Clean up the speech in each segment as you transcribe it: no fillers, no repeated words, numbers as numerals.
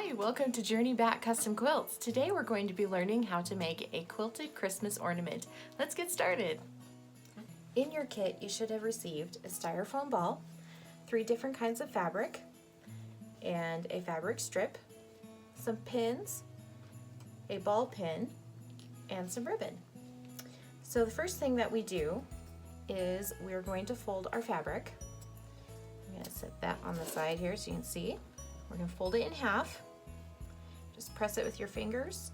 Hi, welcome to Journey Back Custom Quilts. Today we're going to be learning how to make a quilted Christmas ornament. Let's get started. In your kit, you should have received a styrofoam ball, 3 different kinds of fabric, and a fabric strip, some pins, a ball pin, and some ribbon. So the first thing that we do is we're going to fold our fabric. I'm going to set that on the side here so you can see. We're going to fold it in half. Just press it with your fingers.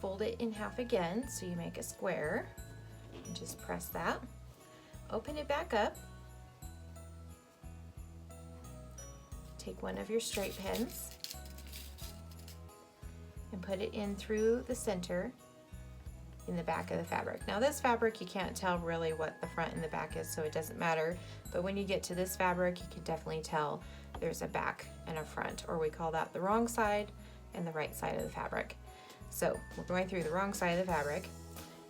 Fold it in half again so you make a square. And just press that. Open it back up. Take one of your straight pins and put it in through the center in the back of the fabric. Now this fabric, you can't tell really what the front and the back is, so it doesn't matter. But when you get to this fabric, you can definitely tell there's a back and a front, or we call that the wrong side and the right side of the fabric. So we're going through the wrong side of the fabric,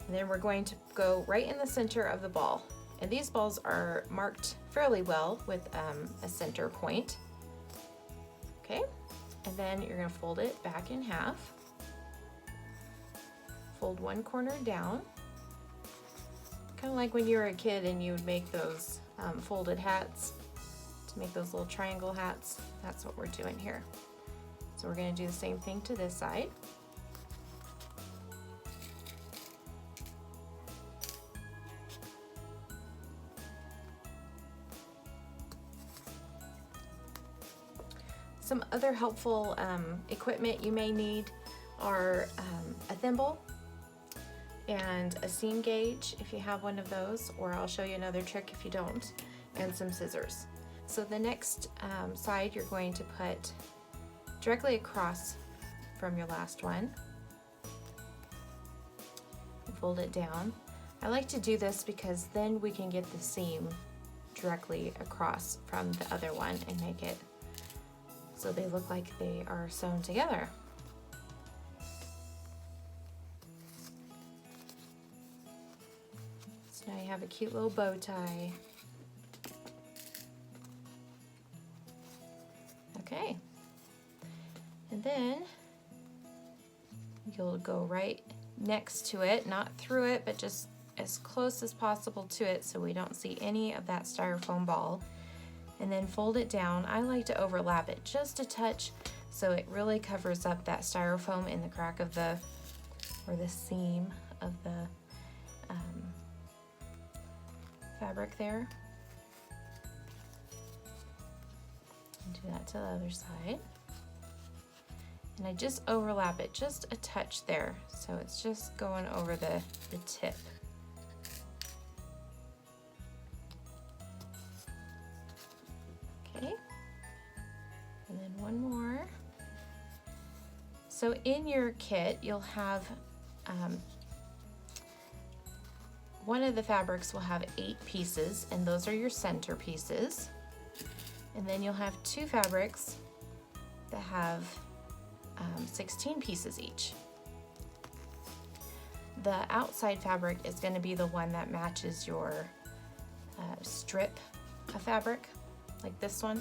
and then we're going to go right in the center of the ball. And these balls are marked fairly well with a center point. Okay, and then you're going to fold it back in half. Fold one corner down, kind of like when you were a kid and you would make those folded hats to make those little triangle hats. That's what we're doing here. So we're going to do the same thing to this side. Some other helpful equipment you may need are a thimble and a seam gauge if you have one of those, or I'll show you another trick if you don't, and some scissors. So the next side you're going to put directly across from your last one. Fold it down. I like to do this because then we can get the seam directly across from the other one and make it so they look like they are sewn together. So now you have a cute little bow tie. Okay, and then you'll go right next to it, not through it, but just as close as possible to it so we don't see any of that styrofoam ball, and then fold it down. I like to overlap it just a touch so it really covers up that styrofoam in the crack of the, or the seam of the fabric there. And do that to the other side. And I just overlap it just a touch there, so it's just going over the tip. Okay, and then one more. So in your kit, you'll have one of the fabrics will have 8 pieces, and those are your center pieces. And then you'll have 2 fabrics that have 16 pieces each. The outside fabric is going to be the one that matches your strip of fabric, like this one.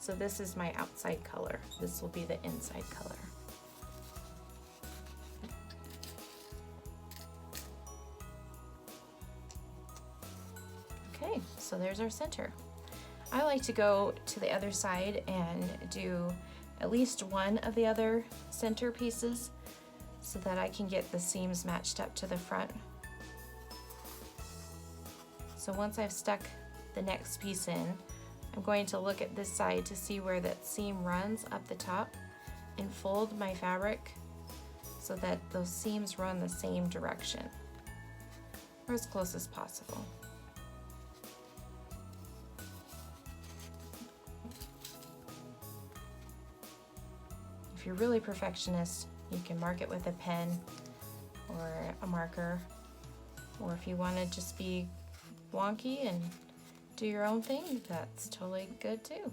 So this is my outside color. This will be the inside color. Okay, so there's our center. I like to go to the other side and do at least one of the other center pieces so that I can get the seams matched up to the front. So once I've stuck the next piece in, I'm going to look at this side to see where that seam runs up the top and fold my fabric so that those seams run the same direction, or as close as possible. If you're really perfectionist, you can mark it with a pen or a marker, or if you want to just be wonky and do your own thing, that's totally good too.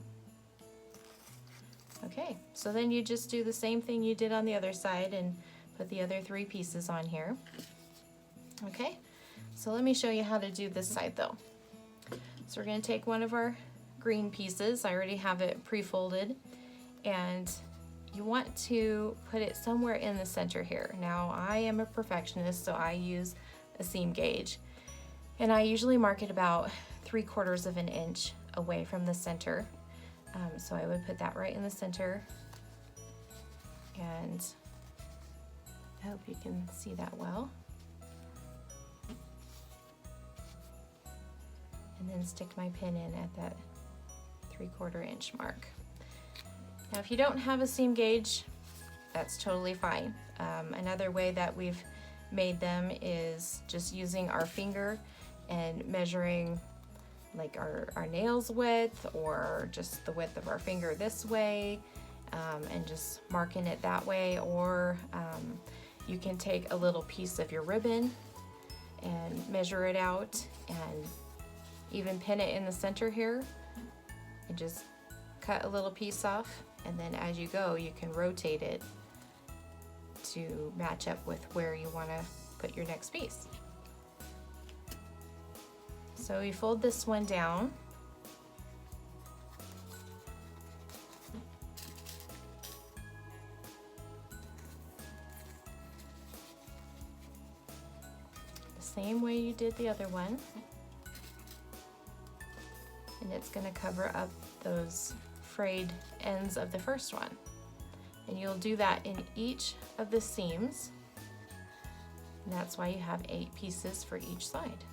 Okay, so then you just do the same thing you did on the other side and put the other 3 pieces on here. Okay, so let me show you how to do this side though. So we're going to take one of our green pieces. I already have it pre-folded, and you want to put it somewhere in the center here. Now I am a perfectionist, so I use a seam gauge, and I usually mark it about 3/4 of an inch away from the center. So I would put that right in the center, and I hope you can see that well. And then stick my pin in at that 3/4 inch mark. Now if you don't have a seam gauge, that's totally fine. Another way that we've made them is just using our finger and measuring like our nails width, or just the width of our finger this way, and just marking it that way. Or you can take a little piece of your ribbon and measure it out and even pin it in the center here and just cut a little piece off, and then as you go you can rotate it to match up with where you want to put your next piece. So you fold this one down, the same way you did the other one, and it's going to cover up those frayed ends of the first one. And you'll do that in each of the seams, and that's why you have 8 pieces for each side.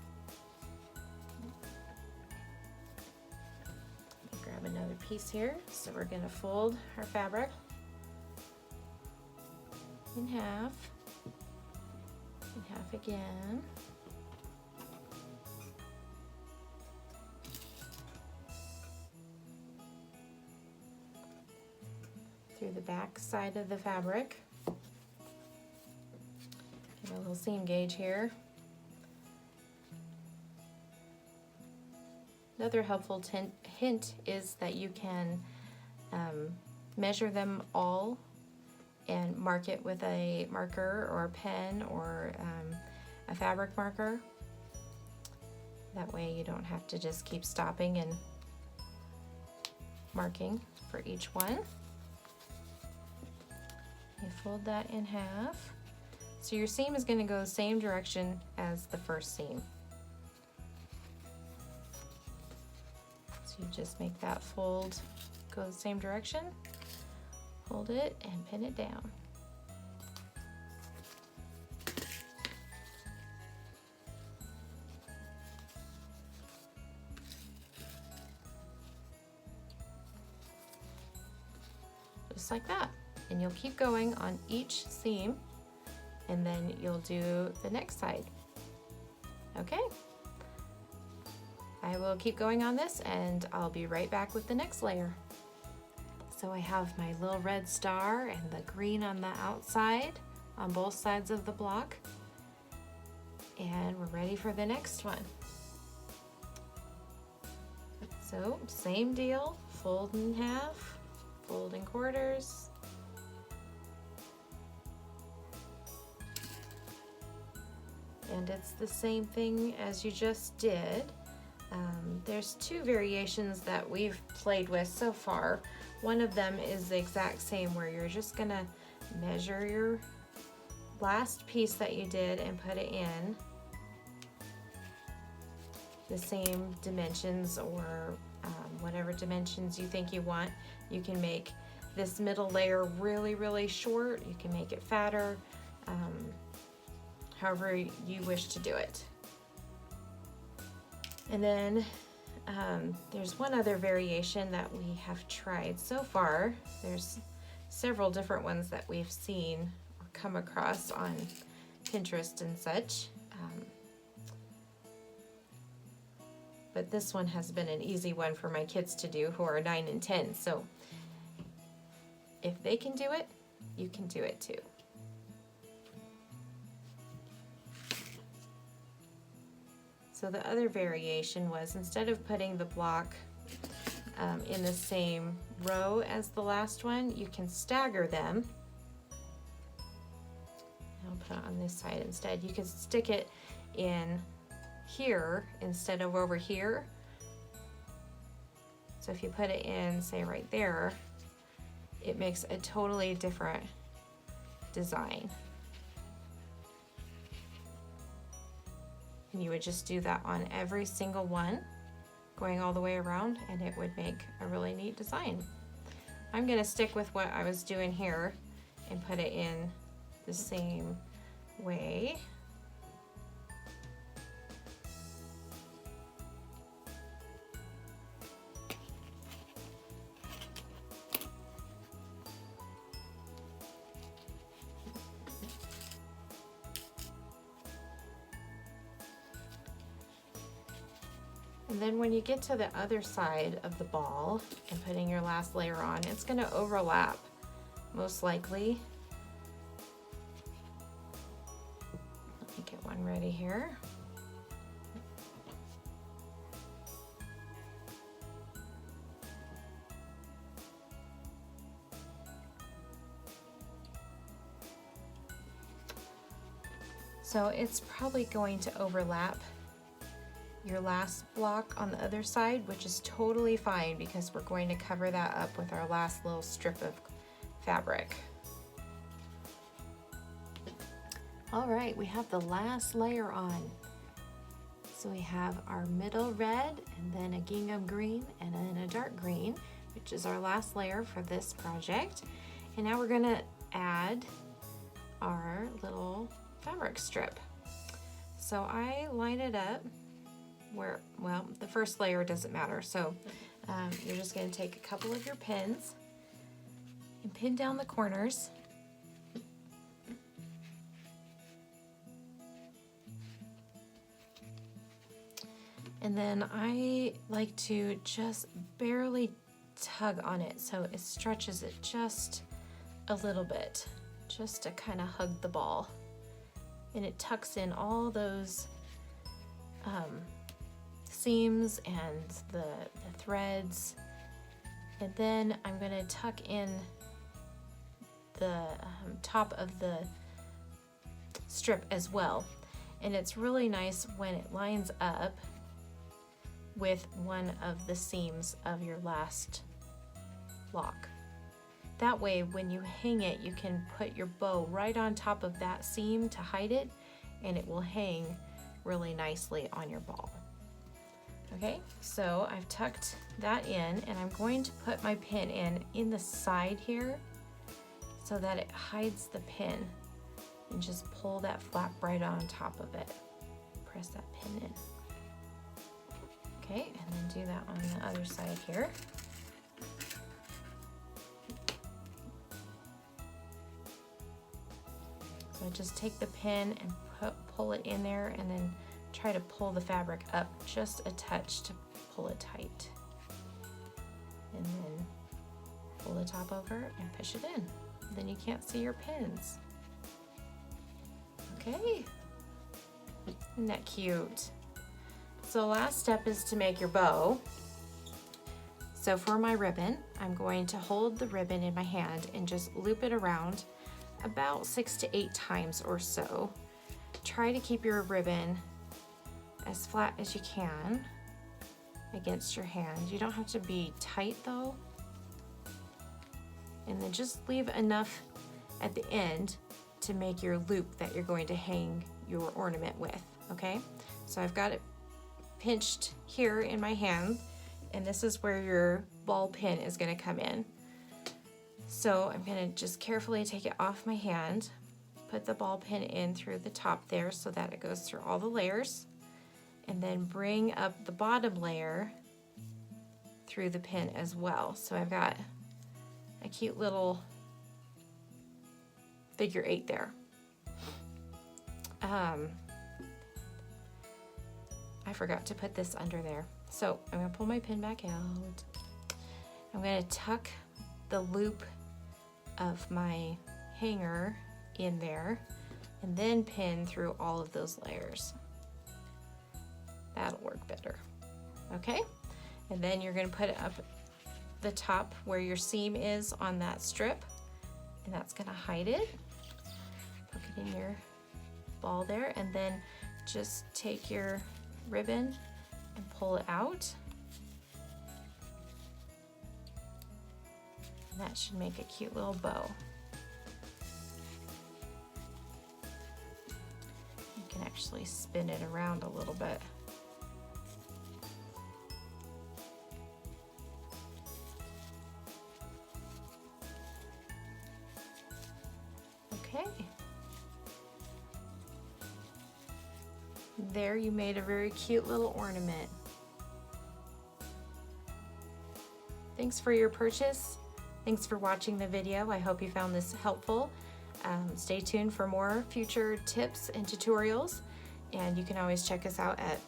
Grab another piece here. So we're going to fold our fabric in half again. Through the back side of the fabric. Get a little seam gauge here. Another helpful hint is that you can measure them all and mark it with a marker or a pen or a fabric marker. That way you don't have to just keep stopping and marking for each one. You fold that in half. So your seam is going to go the same direction as the first seam. So you just make that fold go the same direction, hold it and pin it down. Just like that. And you'll keep going on each seam, and then you'll do the next side. Okay? I will keep going on this and I'll be right back with the next layer. So I have my little red star and the green on the outside on both sides of the block, and we're ready for the next one. So same deal, fold in half, fold in quarters, and it's the same thing as you just did. There's 2 variations that we've played with so far. One of them is the exact same, where you're just gonna measure your last piece that you did and put it in the same dimensions, or whatever dimensions you think you want. You can make this middle layer really short, you can make it fatter, however you wish to do it. And then there's one other variation that we have tried so far. There's several different ones that we've seen or come across on Pinterest and such. But this one has been an easy one for my kids to do, who are 9 and 10. So if they can do it, you can do it too. So the other variation was, instead of putting the block in the same row as the last one, you can stagger them. I'll put it on this side instead. You can stick it in here instead of over here. So if you put it in, say right there, it makes a totally different design. And you would just do that on every single one, going all the way around, and it would make a really neat design. I'm gonna stick with what I was doing here and put it in the same way. And then when you get to the other side of the ball and putting your last layer on, it's going to overlap, most likely. Let me get one ready here. So it's probably going to overlap your last block on the other side, which is totally fine because we're going to cover that up with our last little strip of fabric. All right, we have the last layer on. So we have our middle red and then a gingham green and then a dark green, which is our last layer for this project. And now we're gonna add our little fabric strip. So I line it up where, well, the first layer doesn't matter. So you're just going to take a couple of your pins and pin down the corners. And then I like to just barely tug on it so it stretches it just a little bit, just to kind of hug the ball. And it tucks in all those seams and the threads. And then I'm going to tuck in the top of the strip as well. And it's really nice when it lines up with one of the seams of your last block. That way when you hang it, you can put your bow right on top of that seam to hide it, and it will hang really nicely on your ball. Okay, so I've tucked that in, and I'm going to put my pin in the side here so that it hides the pin, and just pull that flap right on top of it. Press that pin in. Okay, and then do that on the other side here. So just take the pin and pull it in there, and then try to pull the fabric up just a touch to pull it tight. And then pull the top over and push it in. Then you can't see your pins. Okay, isn't that cute? So last step is to make your bow. So for my ribbon, I'm going to hold the ribbon in my hand and just loop it around about 6 to 8 times or so. Try to keep your ribbon as flat as you can against your hand. You don't have to be tight though. And then just leave enough at the end to make your loop that you're going to hang your ornament with, okay? So I've got it pinched here in my hand, and this is where your ball pin is going to come in. So I'm going to just carefully take it off my hand, put the ball pin in through the top there so that it goes through all the layers, and then bring up the bottom layer through the pin as well. So I've got a cute little figure 8 there. I forgot to put this under there. So I'm gonna pull my pin back out. I'm gonna tuck the loop of my hanger in there and then pin through all of those layers. That'll work better. Okay, and then you're gonna put it up the top where your seam is on that strip, and that's gonna hide it. Poke it in your ball there, and then just take your ribbon and pull it out. And that should make a cute little bow. You can actually spin it around a little bit. Okay. There you made a very cute little ornament. Thanks for your purchase. Thanks for watching the video. I hope you found this helpful. Stay tuned for more future tips and tutorials. And you can always check us out at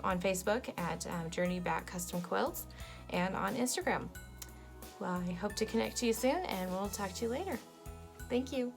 on Facebook at Journey Back Custom Quilts and on Instagram. Well, I hope to connect to you soon, and we'll talk to you later. Thank you.